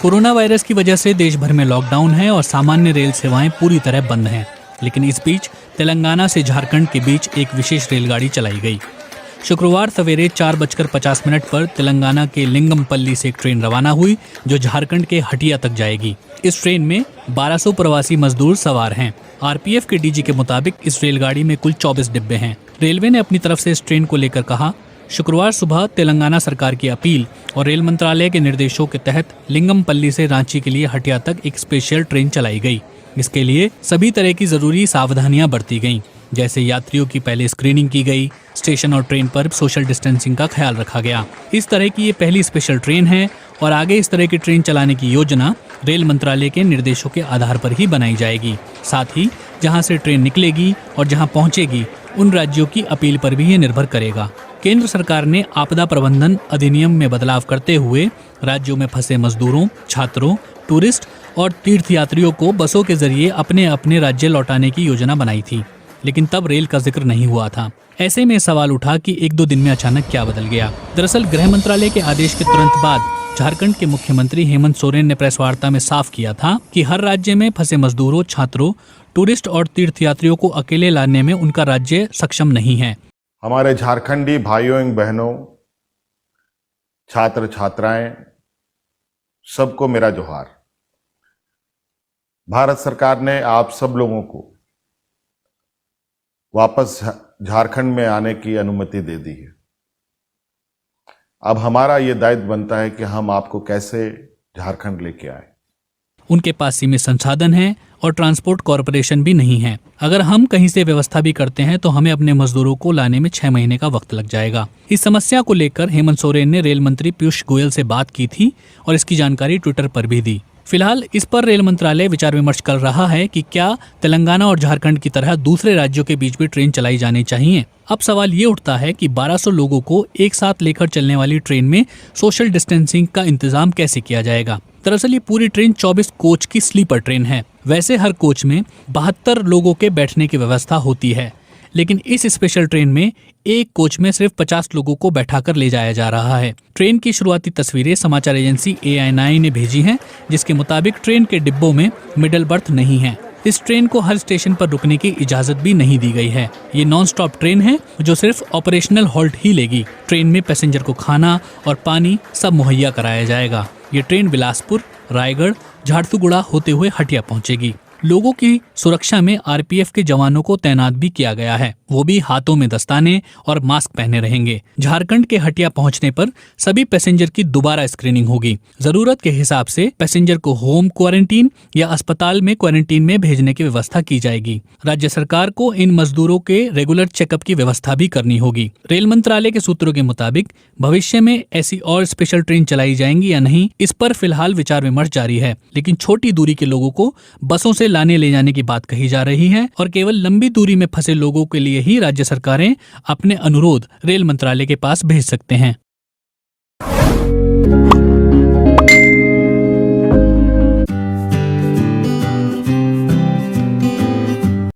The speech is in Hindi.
कोरोना वायरस की वजह से देश भर में लॉकडाउन है और सामान्य रेल सेवाएं पूरी तरह बंद हैं। लेकिन इस बीच तेलंगाना से झारखंड के बीच एक विशेष रेलगाड़ी चलाई गई। शुक्रवार सवेरे 4:50 पर तेलंगाना के लिंगमपल्ली से एक ट्रेन रवाना हुई जो झारखंड के हटिया तक जाएगी। इस ट्रेन में 1200 प्रवासी मजदूर सवार हैं। आरपीएफ के डीजी के मुताबिक इस रेलगाड़ी में कुल 24 डिब्बे हैं। रेलवे ने अपनी तरफ से इस ट्रेन को लेकर कहा, शुक्रवार सुबह तेलंगाना सरकार की अपील और रेल मंत्रालय के निर्देशों के तहत लिंगमपल्ली से रांची के लिए हटिया तक एक स्पेशल ट्रेन चलाई गई। इसके लिए सभी तरह की जरूरी सावधानियां बरती गईं, जैसे यात्रियों की पहले स्क्रीनिंग की गई, स्टेशन और ट्रेन पर सोशल डिस्टेंसिंग का ख्याल रखा गया। इस तरह की ये पहली स्पेशल ट्रेन है और आगे इस तरह की ट्रेन चलाने की योजना रेल मंत्रालय के निर्देशों के आधार पर ही बनाई जाएगी। साथ ही जहां से ट्रेन निकलेगी और जहां पहुंचेगी उन राज्यों की अपील पर भी ये निर्भर करेगा। केंद्र सरकार ने आपदा प्रबंधन अधिनियम में बदलाव करते हुए राज्यों में फंसे मजदूरों, छात्रों, टूरिस्ट और तीर्थयात्रियों को बसों के जरिए अपने अपने राज्य लौटाने की योजना बनाई थी, लेकिन तब रेल का जिक्र नहीं हुआ था। ऐसे में सवाल उठा कि 1-2 दिन में अचानक क्या बदल गया। दरअसल गृह मंत्रालय के आदेश के तुरंत बाद झारखंड के मुख्यमंत्री हेमंत सोरेन ने प्रेस वार्ता में साफ किया था कि हर राज्य में फंसे मजदूरों, छात्रों, टूरिस्ट और तीर्थयात्रियों को अकेले लाने में उनका राज्य सक्षम नहीं है। हमारे झारखंडी भाइयों एवं बहनों, छात्र छात्राएं, सबको मेरा जोहार। भारत सरकार ने आप सब लोगों को वापस झारखंड में आने की अनुमति दे दी है। अब हमारा ये दायित्व बनता है कि हम आपको कैसे झारखंड लेके आए। उनके पास सीमित संसाधन हैं और ट्रांसपोर्ट कॉरपोरेशन भी नहीं है। अगर हम कहीं से व्यवस्था भी करते हैं तो हमें अपने मजदूरों को लाने में 6 महीने का वक्त लग जाएगा। इस समस्या को लेकर हेमंत सोरेन ने रेल मंत्री पीयूष गोयल से बात की थी और इसकी जानकारी ट्विटर पर भी दी। फिलहाल इस पर रेल मंत्रालय विचार विमर्श कर रहा है कि क्या तेलंगाना और झारखंड की तरह दूसरे राज्यों के बीच भी ट्रेन चलाई जानी चाहिए। अब सवाल ये उठता है कि 1200 लोगों को एक साथ लेकर चलने वाली ट्रेन में सोशल डिस्टेंसिंग का इंतजाम कैसे किया जाएगा। दरअसल ये पूरी ट्रेन 24 कोच की स्लीपर ट्रेन है। वैसे हर कोच में 72 लोगों के बैठने की व्यवस्था होती है, लेकिन इस स्पेशल ट्रेन में एक कोच में सिर्फ 50 लोगों को बैठाकर ले जाया जा रहा है। ट्रेन की शुरुआती तस्वीरें समाचार एजेंसी AI9 ने भेजी हैं, जिसके मुताबिक ट्रेन के डिब्बों में मिडल बर्थ नहीं है। इस ट्रेन को हर स्टेशन पर रुकने की इजाजत भी नहीं दी गई है। ये नॉन स्टॉप ट्रेन है जो सिर्फ ऑपरेशनल हॉल्ट ही लेगी। ट्रेन में पैसेंजर को खाना और पानी सब मुहैया कराया जाएगा। ये ट्रेन बिलासपुर, रायगढ़, झारसुगुड़ा होते हुए हटिया पहुंचेगी। लोगों की सुरक्षा में आरपीएफ के जवानों को तैनात भी किया गया है। वो भी हाथों में दस्ताने और मास्क पहने रहेंगे। झारखंड के हटिया पहुंचने पर सभी पैसेंजर की दोबारा स्क्रीनिंग होगी। जरूरत के हिसाब से पैसेंजर को होम क्वारंटीन या अस्पताल में क्वारंटीन में भेजने की व्यवस्था की जाएगी। राज्य सरकार को इन मजदूरों के रेगुलर चेकअप की व्यवस्था भी करनी होगी। रेल मंत्रालय के सूत्रों के मुताबिक भविष्य में ऐसी और स्पेशल ट्रेन चलाई जाएंगी या नहीं, इस पर फिलहाल विचार विमर्श जारी है। लेकिन छोटी दूरी के लोगों को बसों से लाने ले जाने की बात कही जा रही है और केवल लंबी दूरी में फंसे लोगों के लिए ही राज्य सरकारें अपने अनुरोध रेल मंत्रालय के पास भेज सकते हैं।